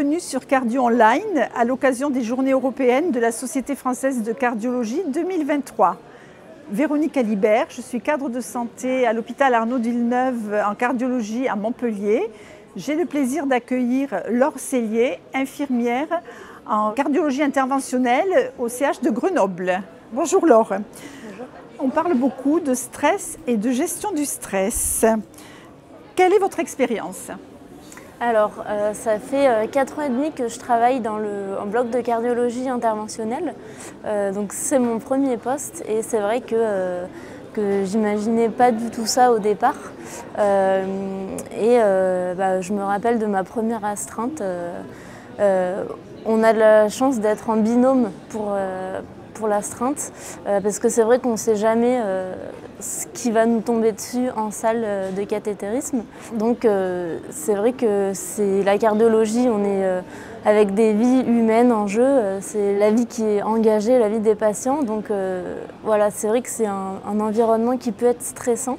Bienvenue sur Cardio Online à l'occasion des Journées européennes de la Société française de cardiologie 2023. Véronique Alibert, je suis cadre de santé à l'hôpital Arnaud de Villeneuve en cardiologie à Montpellier. J'ai le plaisir d'accueillir Laure Cellier, infirmière en cardiologie interventionnelle au CH de Grenoble. Bonjour Laure. Bonjour. On parle beaucoup de stress et de gestion du stress. Quelle est votre expérience ? Alors, ça fait 4 ans et demi que je travaille en bloc de cardiologie interventionnelle. Donc c'est mon premier poste et c'est vrai que j'imaginais pas du tout ça au départ. Je me rappelle de ma première astreinte. On a de la chance d'être en binôme pour l'astreinte parce que c'est vrai qu'on ne sait jamais ce qui va nous tomber dessus en salle de cathétérisme. Donc c'est vrai que c'est la cardiologie, on est avec des vies humaines en jeu, c'est la vie qui est engagée, la vie des patients. Donc voilà, c'est vrai que c'est un environnement qui peut être stressant.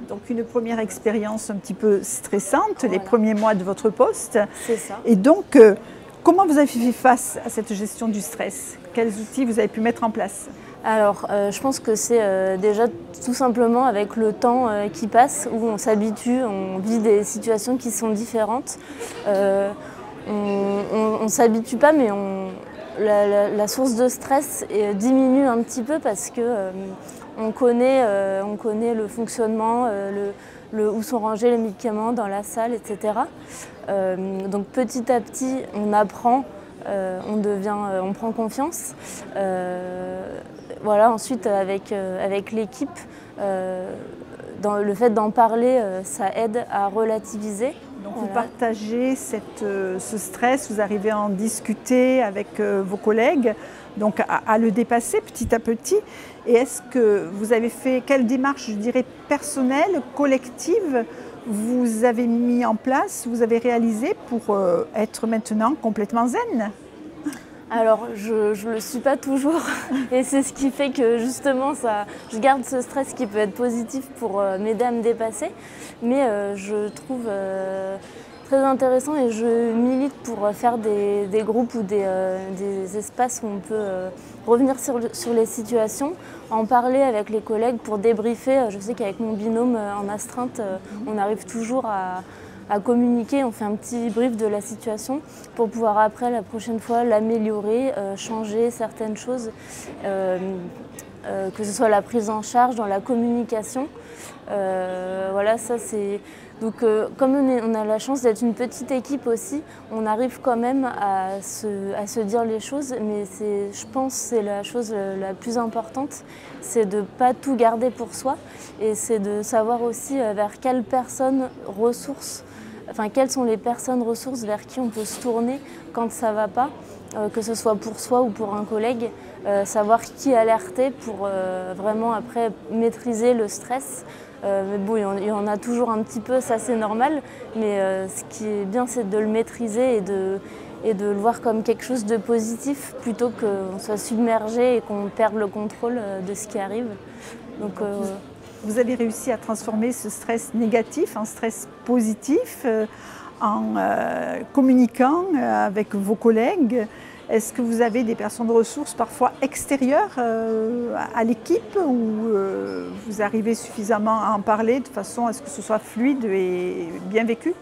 Donc une première expérience un petit peu stressante, voilà. Les premiers mois de votre poste. C'est ça. Et donc, comment vous avez fait face à cette gestion du stress ? Quels outils vous avez pu mettre en place ? Alors, je pense que c'est déjà tout simplement avec le temps qui passe, où on s'habitue, on vit des situations qui sont différentes. On ne s'habitue pas, mais la source de stress diminue un petit peu parce que on connaît le fonctionnement, où sont rangés les médicaments dans la salle, etc. Donc petit à petit, on apprend. On prend confiance. Voilà, ensuite, avec l'équipe, le fait d'en parler, ça aide à relativiser. Donc voilà. Vous partagez ce stress, vous arrivez à en discuter avec vos collègues, donc à le dépasser petit à petit. Et est-ce que vous avez fait quelle démarche, je dirais, personnelle, collective, vous avez mis en place, vous avez réalisé pour être maintenant complètement zen ? Alors, je ne le suis pas toujours et c'est ce qui fait que justement, je garde ce stress qui peut être positif pour m'aider à me dépasser. Mais je trouve très intéressant et je milite pour faire des groupes ou des espaces où on peut revenir sur les situations, en parler avec les collègues pour débriefer. Je sais qu'avec mon binôme en astreinte, on arrive toujours à communiquer, on fait un petit brief de la situation pour pouvoir après, la prochaine fois, l'améliorer, changer certaines choses, que ce soit la prise en charge, dans la communication. Voilà, ça c'est... Donc comme on a la chance d'être une petite équipe aussi, on arrive quand même à se dire les choses, mais je pense que c'est la chose la plus importante, c'est de ne pas tout garder pour soi et c'est de savoir aussi vers quelles personnes ressources, quelles sont les personnes ressources vers qui on peut se tourner quand ça ne va pas, que ce soit pour soi ou pour un collègue, savoir qui alerter pour vraiment après maîtriser le stress. Mais bon, il y en a toujours un petit peu, ça c'est normal, mais ce qui est bien c'est de le maîtriser et de le voir comme quelque chose de positif plutôt qu'on soit submergé et qu'on perde le contrôle de ce qui arrive. Donc, vous avez réussi à transformer ce stress négatif en stress positif en communiquant avec vos collègues. Est-ce que vous avez des personnes ressources parfois extérieures à l'équipe ou vous arrivez suffisamment à en parler de façon à ce que ce soit fluide et bien vécu ?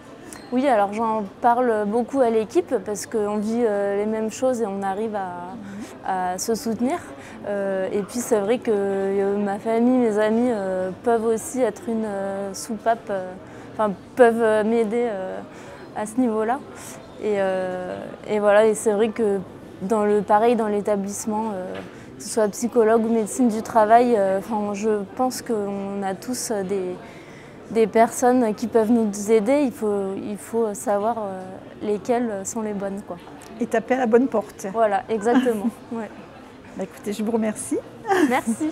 Oui, alors j'en parle beaucoup à l'équipe parce qu'on vit les mêmes choses et on arrive à se soutenir. Et puis c'est vrai que ma famille, mes amis peuvent aussi être une soupape, peuvent m'aider à ce niveau-là. Et voilà, et c'est vrai que dans l'établissement, que ce soit psychologue ou médecine du travail, je pense qu'on a tous des personnes qui peuvent nous aider. Il faut savoir lesquelles sont les bonnes, quoi. Et taper à la bonne porte. Voilà, exactement. Ouais. Écoutez, je vous remercie. Merci.